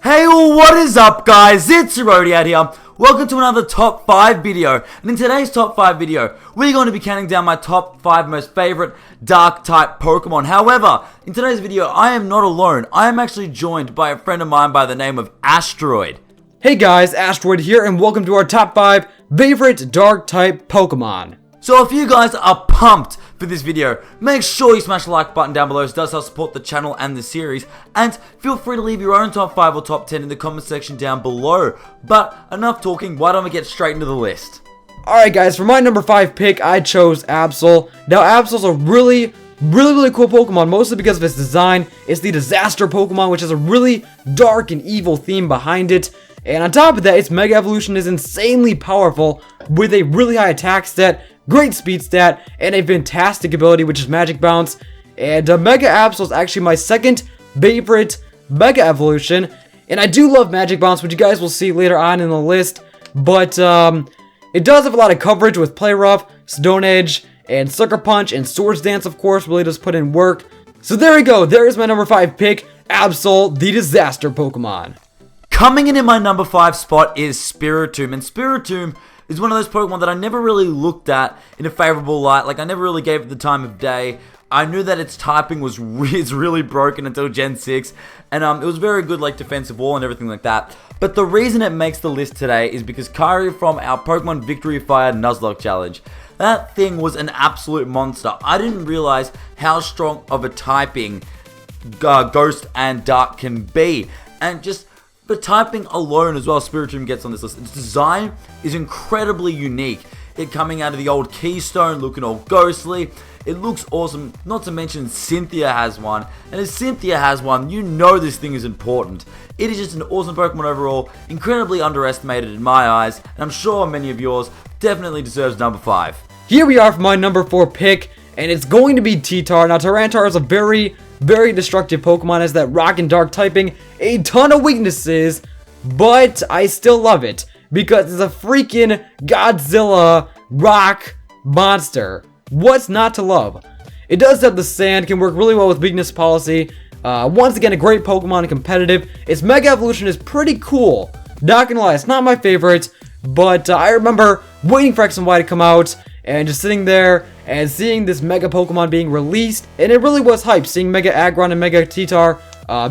Hey, what is up, guys? It's Arodiad here. Welcome to another top 5 video. And in today's top 5 video, we're going to be counting down my top 5 most favorite dark type Pokemon. However, in today's video, I am not alone. I am actually joined by a friend of mine by the name of Astroid. Hey guys, Astroid here, and welcome to our top 5 favorite dark type Pokemon. So if you guys are pumped for this video, make sure you smash the like button down below. It does help support the channel and the series. And feel free to leave your own top 5 or top 10 in the comment section down below. But enough talking, why don't we get straight into the list? Alright guys, for my number 5 pick, I chose Absol. Now Absol's a really cool Pokemon, mostly because of its design. It's the Disaster Pokemon, which has a really dark and evil theme behind it. And on top of that, its Mega Evolution is insanely powerful, with a really high attack stat, great speed stat, and a fantastic ability, which is Magic Bounce. And Mega Absol is actually my second favorite Mega Evolution. And I do love Magic Bounce, which you guys will see later on in the list. But it does have a lot of coverage with Play Rough, Stone Edge, and Sucker Punch, and Swords Dance, of course, really does put in work. So there we go, there is my number 5 pick, Absol, the Disaster Pokemon. Coming in at my number 5 spot is Spiritomb, and Spiritomb is one of those Pokemon that I never really looked at in a favorable light. Like, I never really gave it the time of day. I knew that its typing was really broken until Gen 6, and it was very good, like, defensive wall and everything like that. But the reason it makes the list today is because Kyrie from our Pokemon Victory Fire Nuzlocke Challenge. That thing was an absolute monster. I didn't realize how strong of a typing Ghost and Dark can be, and just but typing alone as well, Spiritomb gets on this list. Its design is incredibly unique. It coming out of the old Keystone, looking all ghostly. It looks awesome, not to mention Cynthia has one. And if Cynthia has one, you know this thing is important. It is just an awesome Pokemon overall, incredibly underestimated in my eyes, and I'm sure many of yours. Definitely deserves number 5. Here we are for my number 4 pick, and it's going to be Teton. Now Tyranitar is a very destructive Pokemon, has that rock and dark typing, a ton of weaknesses, but I still love it because it's a freaking Godzilla rock monster. What's not to love? It does have the sand, can work really well with weakness policy. Once again, a great Pokemon and competitive. Its Mega Evolution is pretty cool. Not gonna lie, it's not my favorite, but I remember waiting for X and Y to come out and just sitting there and seeing this Mega Pokemon being released, and it really was hype, seeing Mega Aggron and Mega Titar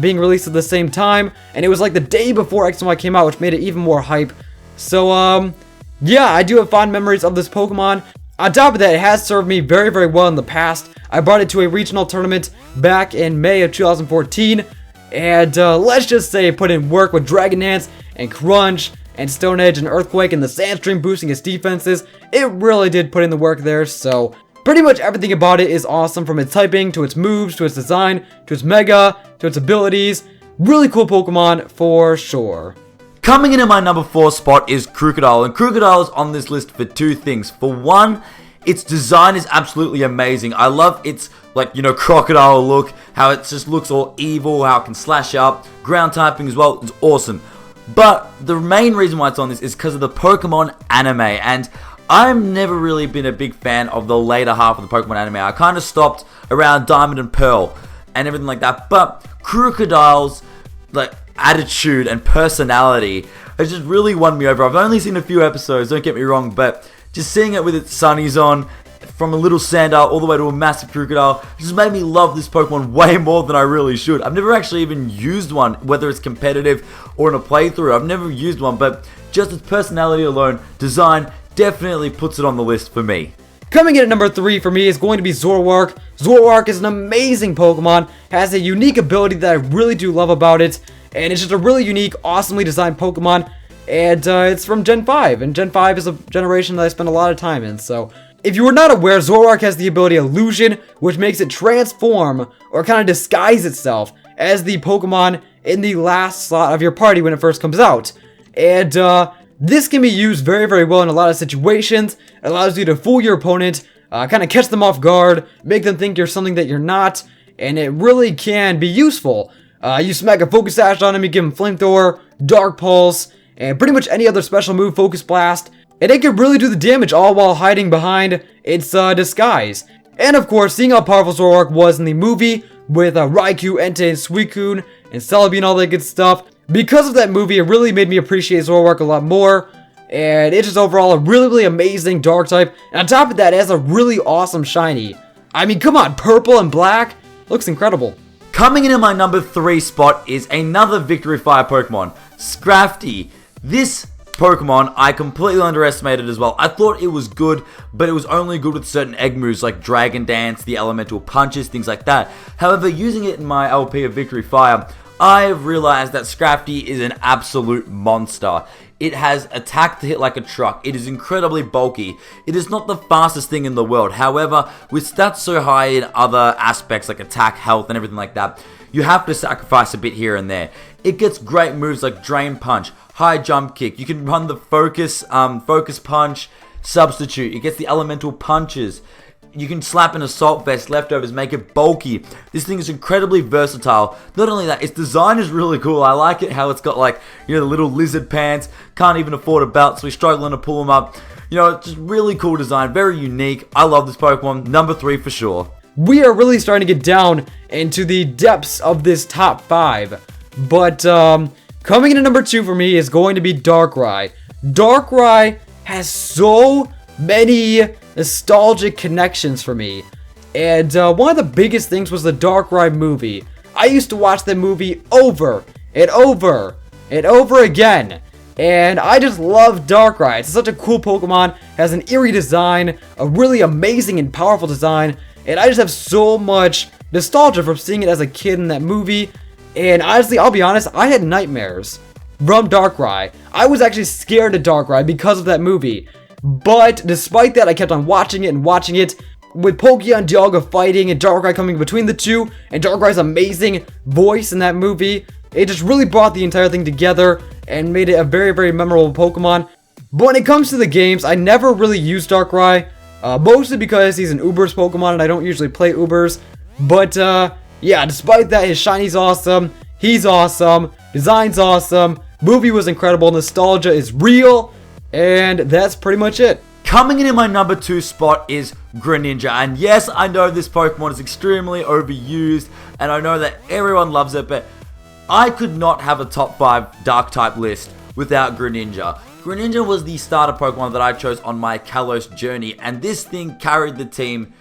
being released at the same time, and it was like the day before X and Y came out, which made it even more hype. So, yeah, I do have fond memories of this Pokemon. On top of that, it has served me very well in the past. I brought it to a regional tournament back in May of 2014, and let's just say it put in work with Dragon Dance and Crunch and Stone Edge and Earthquake and the Sandstream boosting its defenses. It really did put in the work there, so pretty much everything about it is awesome, from its typing, to its moves, to its design, to its Mega, to its abilities. Really cool Pokemon for sure. Coming in at my number 4 spot is Krookodile, and Krookodile is on this list for 2 things. For one, its design is absolutely amazing. I love its, crocodile look, how it just looks all evil, how it can slash up, ground typing as well, it's awesome. But the main reason why it's on this is because of the Pokemon anime, and I've never really been a big fan of the later half of the Pokemon anime. I kind of stopped around Diamond and Pearl and everything like that, but Krookodile's attitude and personality has just really won me over. I've only seen a few episodes, don't get me wrong, but just seeing it with its sunnies on, from a little Sandile all the way to a massive Krookodile, just made me love this Pokemon way more than I really should. I've never actually even used one, whether it's competitive or in a playthrough. I've never used one, but just its personality alone, design, definitely puts it on the list for me. Coming in at number 3 for me is going to be Zoroark. Zoroark is an amazing Pokemon, has a unique ability that I really do love about it, and it's just a really unique, awesomely designed Pokemon, and it's from Gen 5, and Gen 5 is a generation that I spend a lot of time in, so if you were not aware, Zoroark has the ability Illusion, which makes it transform, or kind of disguise itself, as the Pokemon in the last slot of your party when it first comes out. And this can be used very well in a lot of situations. It allows you to fool your opponent, kind of catch them off guard, make them think you're something that you're not, and it really can be useful. You smack a Focus Sash on him, you give him Flamethrower, Dark Pulse, and pretty much any other special move, Focus Blast, and it can really do the damage all while hiding behind its disguise. And of course, seeing how powerful Zoroark was in the movie with Raikou, Entei, and Suicune, and Celebi and all that good stuff, Because of that movie, it really made me appreciate Zoroark a lot more. And it's just overall a really, really amazing dark type. And on top of that, it has a really awesome shiny. I mean, come on, purple and black. Looks incredible. Coming in at my number 3 spot is another Victory Fire Pokemon, Scrafty. This Pokemon I completely underestimated as well. I thought it was good, but it was only good with certain egg moves like Dragon Dance, the elemental punches, things like that. However, using it in my LP of Victory Fire, I have realized that Scrafty is an absolute monster. It has attack to hit like a truck. It is incredibly bulky. It is not the fastest thing in the world. However, with stats so high in other aspects like attack, health, and everything like that, you have to sacrifice a bit here and there. It gets great moves like Drain Punch, High Jump Kick. You can run the Focus Punch, Substitute. It gets the Elemental Punches. You can slap an Assault Vest, Leftovers, make it bulky. This thing is incredibly versatile. Not only that, its design is really cool. I like it how it's got like, you know, the little lizard pants. Can't even afford a belt, so we're struggling to pull them up. You know, it's just really cool design, very unique. I love this Pokemon. Number 3 for sure. We are really starting to get down into the depths of this top 5. But coming in at number 2 for me is going to be Darkrai. Darkrai has so many nostalgic connections for me. And one of the biggest things was the Darkrai movie. I used to watch that movie over and over and over again. And I just love Darkrai. It's such a cool Pokemon, has an eerie design, a really amazing and powerful design, and I just have so much nostalgia from seeing it as a kid in that movie. And honestly, I'll be honest, I had nightmares from Darkrai. I was actually scared of Darkrai because of that movie. But despite that, I kept on watching it and watching it. With Palkia and Dialga fighting and Darkrai coming between the two, and Darkrai's amazing voice in that movie, it just really brought the entire thing together and made it a very, very memorable Pokemon. But when it comes to the games, I never really use Darkrai, mostly because he's an Ubers Pokemon and I don't usually play Ubers. But yeah, despite that, his shiny's awesome, he's awesome, design's awesome, movie was incredible, nostalgia is real, and that's pretty much it. Coming in at my number 2 spot is Greninja, and yes, I know this Pokemon is extremely overused, and I know that everyone loves it, but I could not have a top 5 Dark-type list without Greninja. Greninja was the starter Pokemon that I chose on my Kalos journey, and this thing carried the team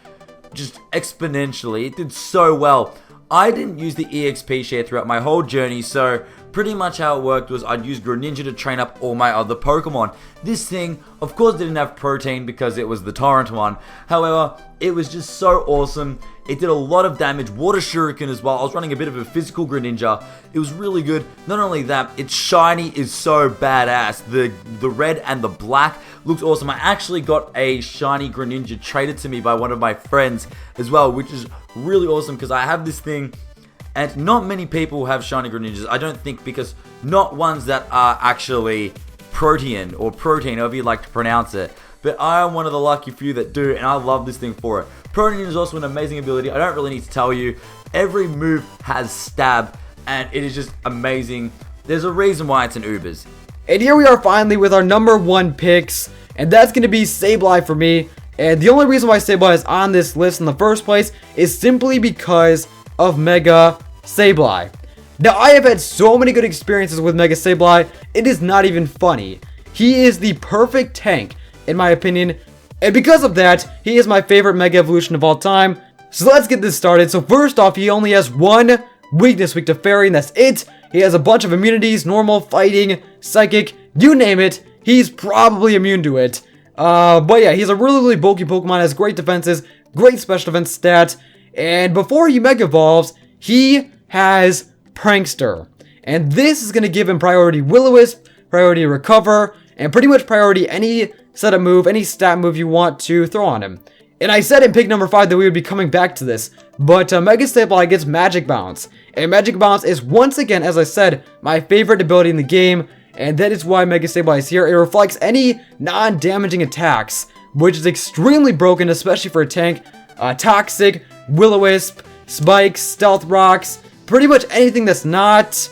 just exponentially. It did so well. I didn't use the EXP share throughout my whole journey, so pretty much how it worked was I'd use Greninja to train up all my other Pokemon. This thing, of course, didn't have protein because it was the Torrent one. However, it was just so awesome. It did a lot of damage. Water Shuriken as well. I was running a bit of a physical Greninja. It was really good. Not only that, its shiny is so badass. The red and the black looks awesome. I actually got a shiny Greninja traded to me by one of my friends as well, which is really awesome because I have this thing and not many people have shiny Greninjas, I don't think, because not ones that are actually protein, or protein, however you like to pronounce it. But I am one of the lucky few that do, and I love this thing for it. Protein is also an amazing ability. I don't really need to tell you. Every move has stab, and it is just amazing. There's a reason why it's an Ubers. And here we are finally with our number 1 picks, and that's going to be Sableye for me. And the only reason why Sableye is on this list in the first place is simply because of Mega Sableye. Now, I have had so many good experiences with Mega Sableye, it is not even funny. He is the perfect tank, in my opinion, and because of that, he is my favorite Mega Evolution of all time. So let's get this started. So first off, he only has one weakness, weak to Fairy, and that's it. He has a bunch of immunities, normal, fighting, psychic, you name it, he's probably immune to it. But yeah, he's a really, really bulky Pokemon, has great defenses, great special defense stats, and before he Mega Evolves, he has Prankster. And this is going to give him priority Will-O-Wisp, priority Recover, and pretty much priority any setup move, any stat move you want to throw on him. And I said in pick number 5 that we would be coming back to this, but Mega Sableye gets Magic Bounce. And Magic Bounce is once again, as I said, my favorite ability in the game, and that is why Mega Sableye is here. It reflects any non-damaging attacks, which is extremely broken, especially for a tank. Toxic, Will-O-Wisp, Spikes, Stealth Rocks, pretty much anything that's not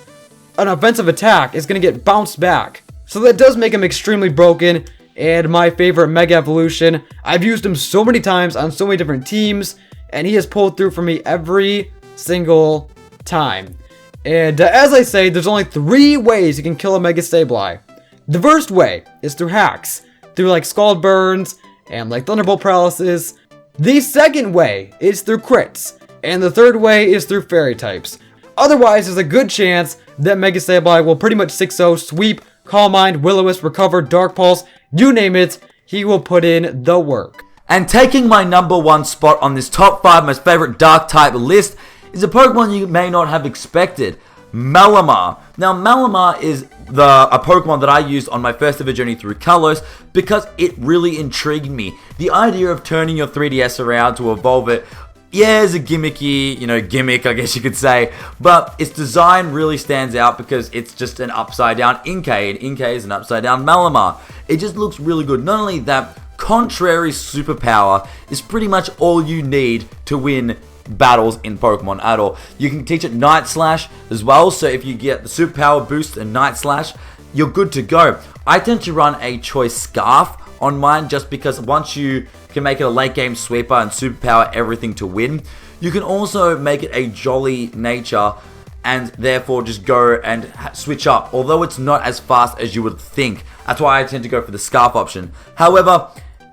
an offensive attack is going to get bounced back. So that does make him extremely broken, and my favorite Mega Evolution. I've used him so many times on so many different teams, and he has pulled through for me every single time. And as I say, there's only 3 ways you can kill a Mega Sableye. The first way is through hacks, through like Scald Burns and like Thunderbolt Paralysis. The second way is through crits, and the third way is through fairy types. Otherwise, there's a good chance that Mega Sableye will pretty much 6-0, sweep, Calm Mind, Will-O-Wisp, Recover, Dark Pulse, you name it, he will put in the work. And taking my number 1 spot on this top 5 most favorite dark type list is a Pokemon you may not have expected, Malamar. Now, Malamar is a Pokemon that I used on my first ever journey through Kalos because it really intrigued me. The idea of turning your 3DS around to evolve it, yeah, is a gimmicky, gimmick, I guess you could say, but its design really stands out because it's just an upside down Inkay, and Inkay is an upside down Malamar. It just looks really good. Not only that, Contrary superpower is pretty much all you need to win battles in Pokemon at all. You can teach it Night Slash as well, so if you get the superpower boost and Night Slash, you're good to go. I tend to run a Choice Scarf on mine just because once you can make it a late game sweeper and superpower everything to win, you can also make it a Jolly nature and therefore just go and switch up, although it's not as fast as you would think. That's why I tend to go for the Scarf option. However,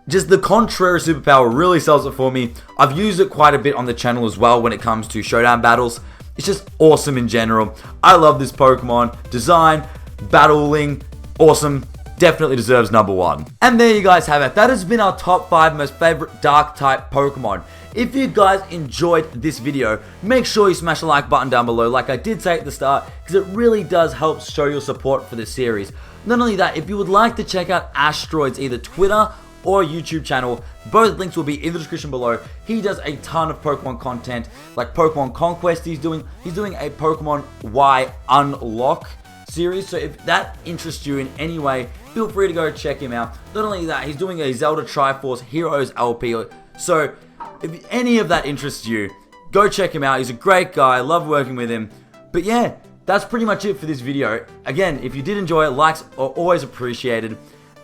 just the Contrary superpower really sells it for me. I've used it quite a bit on the channel as well when it comes to showdown battles. It's just awesome in general. I love this Pokemon. Design, battling, awesome. Definitely deserves number 1. And there you guys have it. That has been our top 5 most favorite dark type Pokemon. If you guys enjoyed this video, make sure you smash the like button down below like I did say at the start, because it really does help show your support for this series. Not only that, if you would like to check out Astroid's either Twitter or YouTube channel, both links will be in the description below. He does a ton of Pokemon content, like Pokemon Conquest. He's doing a Pokemon Y Unlock series, so if that interests you in any way, feel free to go check him out. Not only that, he's doing a Zelda Triforce Heroes LP, so if any of that interests you, go check him out. He's a great guy, I love working with him. But yeah, that's pretty much it for this video. Again, if you did enjoy it, likes are always appreciated.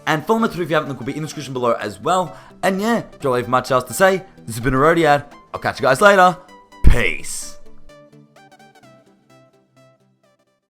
And follow my Twitter if you haven't, link will be in the description below as well. And yeah, don't leave much else to say. This has been Arodiad. I'll catch you guys later. Peace.